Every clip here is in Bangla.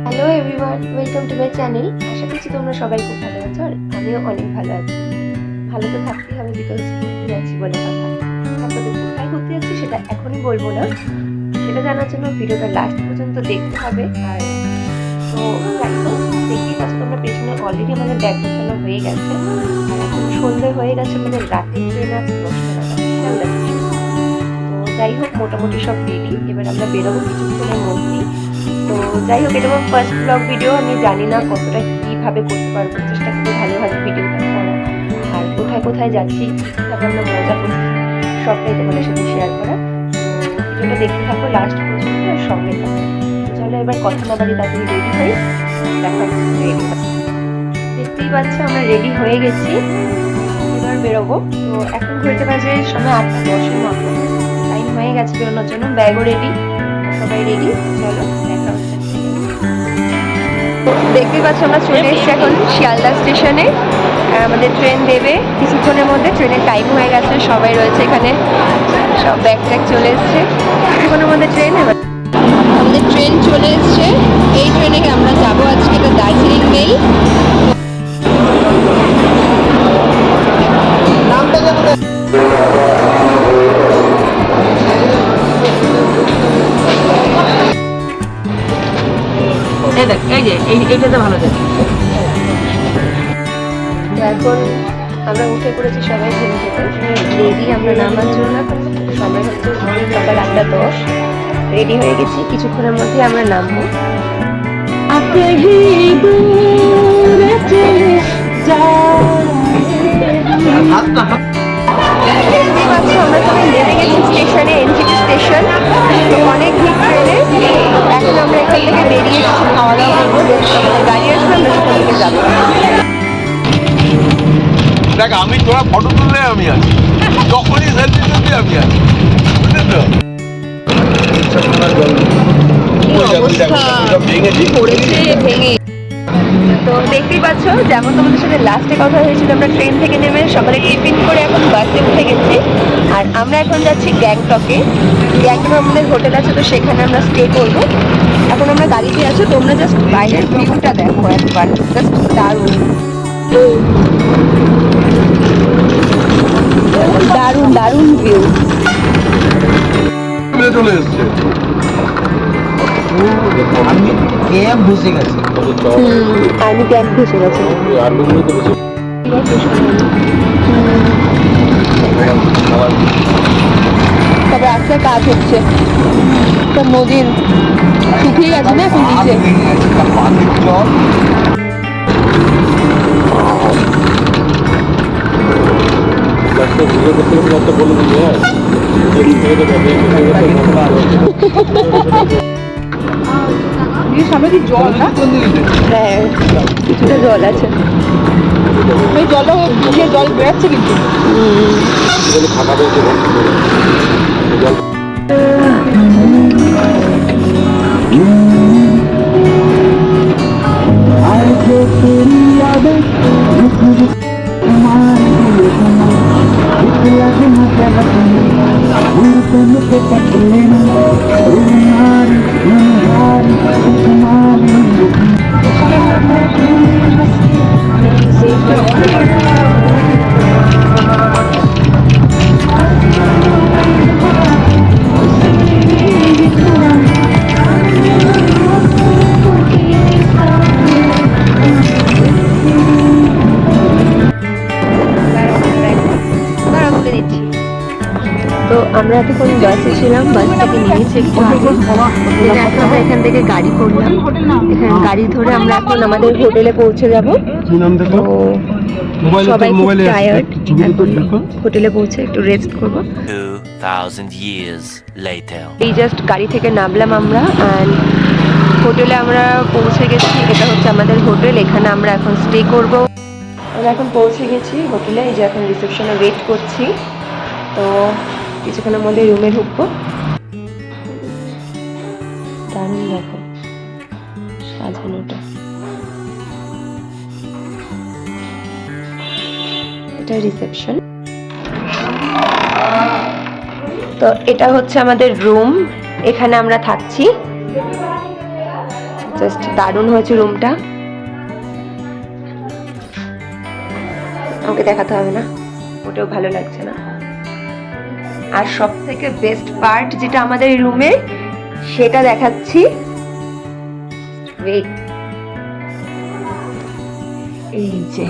Hello everyone, welcome to my channel. আশা করছি তোমরা সবাই খুব ভালো আছো আর আমিও অনেক ভালো আছি। ভালো তো থাকতেই হবে, বিকজ ঘুরতে যাচ্ছি বলে কথা। তারপরে কোথায় ঘুরতে যাচ্ছি সেটা এখনই বলবো না, সেটা জানার জন্য ভিডিওটা লাস্ট পর্যন্ত দেখতে হবে। আর তো যাই হোক, দেখতেই পাচ্ছ তোমরা পেছনে অলরেডি আমাদের ব্যাগ গোছানো হয়ে গেছে। আর এখন সন্ধ্যে হয়ে গেছে, মানে রাতের ট্রেন আছে 10টা নাগাদ শিয়ালদা স্টেশন। তো যাই হোক, মোটামুটি সব রেডি। এবার আমরা বেরোবো কিছুক্ষণের মধ্যেই। তো যাই হোক, এটা আমার ফার্স্ট ব্লগ ভিডিও। আমি জানি না কতটা কীভাবে করতে পারবো, চেষ্টা করবো ভালোভাবে ভিডিওটা করা। আর কোথায় কোথায় যাচ্ছি, কীভাবে আমরা মজা করছি, সবটাই তোমাদের সাথে শেয়ার করা। তো ভিডিওটা দেখতে থাকো লাস্ট পর্যন্ত আর সঙ্গে থাকো। চলো এবার কথা না বাড়ি তাড়াতাড়ি রেডি হই, দেখা হচ্ছে রেডি হয়। দেখতেই পাচ্ছ আমরা রেডি হয়ে গেছি, এবার বেরোবো। তো এখন ঘুরতে বাজে সময় 8টা 10-এর মতো, টাইম হয়ে গেছে বেরোনোর জন্য। ব্যাগও রেডি, সবাই রেডি। চলো দেখা হচ্ছে। দেখতে পাচ্ছ আমরা চলে এসেছি এখন শিয়ালদা স্টেশনে। আমাদের ট্রেন দেবে কিছুক্ষণের মধ্যে, ট্রেনের টাইম হয়ে গেছে। সবাই রয়েছে এখানে, সব ব্যাগ ট্যাগ চলে এসছে। কিছুক্ষণের মধ্যে ট্রেন, এবার আমাদের ট্রেন চলে এসছে। এই ট্রেনে আমরা যাবো আজকে, এটা দার্জিলিং মেল। এইটাতে ভালো যায়। এখন আমরা উঠে পড়েছি সবাই ঘুম থেকে, রেডি আমরা নামার জন্য। সময় হচ্ছে সকাল 8টা 10, রেডি হয়ে গেছি। কিছুক্ষণের মধ্যে আমরা নামবো। দেখতেই পাচ্ছ আমরা সবাই নেমে গেছি স্টেশনে, এনজিপি স্টেশন। অনেক ভিড় ট্রেনে। এখন আমরা এখান থেকে বেরিয়ে এসেছি, খাওয়া দাওয়া করবো। গাড়ি আসবে, আমরা সেখান থেকে যাবো। দেখ, আমি তোরা ফটো তুললে আমি আছি, যখনই সেলফি তুলবি আমি আছি, বুঝলি তো? ভেঙে তো দেখতেই পাচ্ছ, যেমন তোমাদের সাথে লাস্টে কথা হয়েছিল, আমরা ট্রেন থেকে নেমে সকালে টিফিন করে এখন বাসে উঠে গেছি। আর আমরা এখন যাচ্ছি গ্যাংটকে। গ্যাংটকে আমাদের হোটেল আছে, তো সেখানে আমরা স্টে করবো। এখন আমরা গাড়িতে আছি, তোমরা জাস্ট বাইরের ভিউটা দেখো একবার, জাস্ট দারুণ দারুণ দারুণ ভিউ। চলে এসছে, আমি ক্যাব বসে গেছে। আমি ক্যাম্প ভেসে গেছি। তবে রাস্তায় কাজ হচ্ছে, তো নদীর শুকিয়ে গেছে না এখন নিচে। সামনে কি জল না? হ্যাঁ, কিছুটা জল আছে। এই জলটা গিয়ে জল বেড়াচ্ছে কিন্তু। তো আমরা এতক্ষণ বাসে ছিলাম, বাস থেকে নেমেছি একটু আগে। এখন আমরা এখান থেকে গাড়ি করলাম, এখানে গাড়ি ধরে আমরা এখন আমাদের হোটেলে পৌঁছে যাব। তো সবাই খুব টায়ার্ড, এখন হোটেলে পৌঁছে একটু রেস্ট করবো। 2000 years later. এই জাস্ট গাড়ি থেকে নামলাম আমরা, অ্যান্ড হোটেলে আমরা পৌঁছে গেছি। এটা হচ্ছে আমাদের হোটেল, এখানে আমরা এখন স্টে করব। আমরা এখন পৌঁছে গেছি হোটেলে, এই যে এখন রিসেপশনে ওয়েট করছি। তো কিছুক্ষণের মধ্যে রুমে ঢুকবো। দারুণ দেখো সাজানোটা, এটা রিসেপশন। তো এটা হচ্ছে আমাদের রুম, এখানে আমরা থাকছি। জাস্ট দারুণ হয়েছে রুমটা। আমাকে দেখাতে হবে না, ওটাও ভালো লাগছে না। আর সব থেকে বেস্ট পার্ট যেটা আমাদের রুমে, সেটা দেখাচ্ছি। ওয়েট, এই যে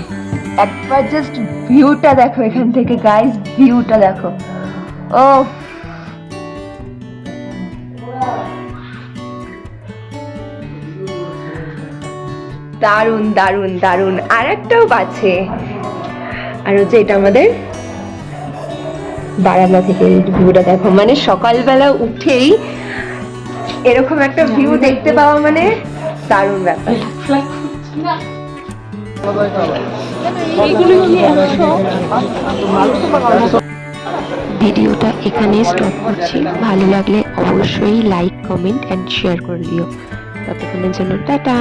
একবার জাস্ট ভিউটা দেখো এখান থেকে গাইস, ভিউটা দেখো। ও দারুন দারুন দারুন। আর একটাও আছে, আর হচ্ছে এটা আমাদের বারান্দা থেকে ভিউটা দেখো। মানে সকালবেলা উঠেই এরকম একটা ভিউ দেখতে পাওয়া মানে দারুণ ব্যাপার। ভিডিওটা এখানে স্টপ করছি। ভালো লাগলে অবশ্যই লাইক, কমেন্ট এন্ড শেয়ার করে দিও। ততক্ষণের জন্য টাটা।